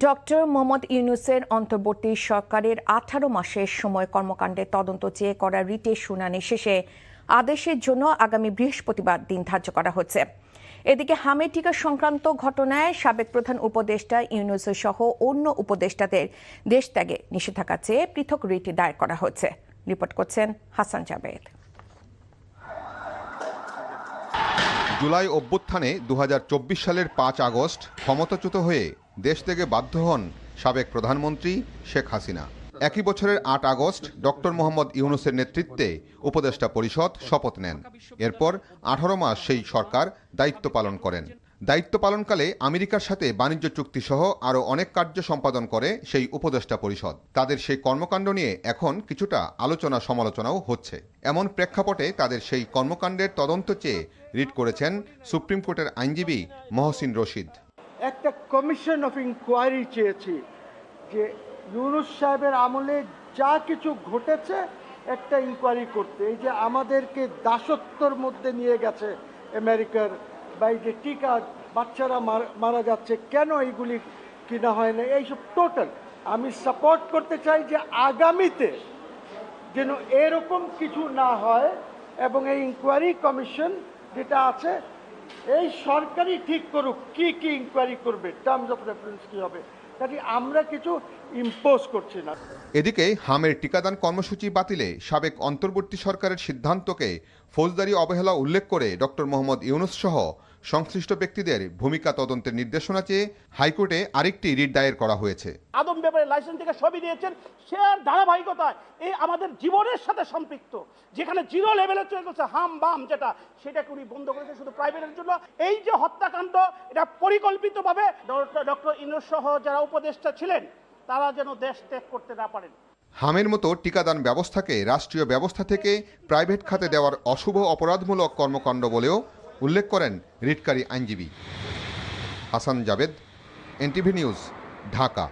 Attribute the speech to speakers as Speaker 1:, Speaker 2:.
Speaker 1: Doctor Mohammad ইউনূসের অন্তর্বর্তী সরকারের 18 মাসের সময় কর্মকাণ্ডের তদন্ত চেয়ে করা রিটের শুনানি শেষে আদেশের জন্য আগামী বৃহস্পতিবার দিন ধার্য করা হচ্ছে। এদিকে হামের টিকা সংক্রান্ত ঘটনায় সাবেক প্রধান উপদেষ্টা ইউনূস সহ অন্য উপদেষ্টাদের দেশ ত্যাগে নিষেধাজ্ঞা চেয়ে পৃথক রিট দায়ের করা হচ্ছে। রিপোর্ট করছেন হাসান জাবেদ।
Speaker 2: জুলাই অভ্যুত্থানে 2024 সালের 5 আগস্ট ক্ষমতাচ্যুত হয়ে দেশ থেকে বাধ্য হন সাবেক প্রধানমন্ত্রী শেখ হাসিনা। একই বছরের 8 আগস্ট ডক্টর মোহাম্মদ ইউনূসের নেতৃত্বে উপদেষ্টা পরিষদ শপথ নেন। এরপর 18 মাস সেই সরকার দায়িত্ব পালন করেন। দায়িত্ব পালনকালে আমেরিকার সাথে বাণিজ্য চুক্তি সহ আরও অনেক কার্য সম্পাদন করে সেই উপদেষ্টা পরিষদ। তাদের সেই কর্মকাণ্ড নিয়ে এখন কিছুটা আলোচনা সমালোচনাও হচ্ছে। এমন প্রেক্ষাপটে তাদের সেই কর্মকাণ্ডের তদন্ত চেয়ে রিট করেছেন সুপ্রিম কোর্টের আইনজীবী মহসিন রশিদ।
Speaker 3: একটা কমিশন অফ ইনকোয়ারি চেয়েছি যে ইউনূস সাহেবের আমলে যা কিছু ঘটেছে একটা ইনকোয়ারি করতে। এই যে আমাদেরকে দাসত্বর মধ্যে নিয়ে গেছে আমেরিকার, বা এই যে টিকা বাচ্চারা মারা যাচ্ছে, কেন এইগুলি কিনা হয় না, এইসব টোটাল আমি সাপোর্ট করতে চাই যে আগামীতে যেন এরকম কিছু না হয়। এবং এই ইনকোয়ারি কমিশন যেটা আছে এই সরকারই ঠিক করুক কি কি ইনকোয়ারি করবে, টার্মস অফ রেফারেন্স কি হবে, কাজে আমরা কিছু ইম্পোজ করছি না।
Speaker 2: এদিকে হামের টিকাদান কর্মসূচি বাতিলে সাবেক অন্তর্বর্তী সরকারের সিদ্ধান্তকে ফৌজদারি অবহেলা উল্লেখ করে ডক্টর মোহাম্মদ ইউনূস সহ সংশ্লিষ্ট ব্যক্তিদের ভূমিকা তদন্তের নির্দেশনা চেয়ে হাইকোর্টে আরেকটি রিট দায়ের করা হয়েছে।
Speaker 4: আদম ব্যাপারে লাইসেন্স থেকে সবই দিয়েছেন, সে আর ধারাবাহিকতায় এই আমাদের জীবনের সাথে সম্পৃক্ত, যেখানে জিরো লেভেলে চলে গেছে হাম বাম, যেটা সেটাকে উনি বন্ধ করেছে শুধু প্রাইভেটের জন্য। এই যে হত্যাকাণ্ড, এটা পরিকল্পিতভাবে ডক্টর ইউনূস সহ যারা উপদেষ্টা ছিলেন তারা যেন দেশ ত্যাগ করতে না পারেন।
Speaker 2: হামের মতো টিকাদান ব্যবস্থাকে রাষ্ট্রীয় ব্যবস্থা থেকে প্রাইভেট খাতে দেওয়ার অশুভ অপরাধমূলক কর্মকাণ্ড বলেও উল্লেখ করেন রিটকারী আইনজীবী। হাসান জাবেদ, এনটিভি নিউজ, ঢাকা।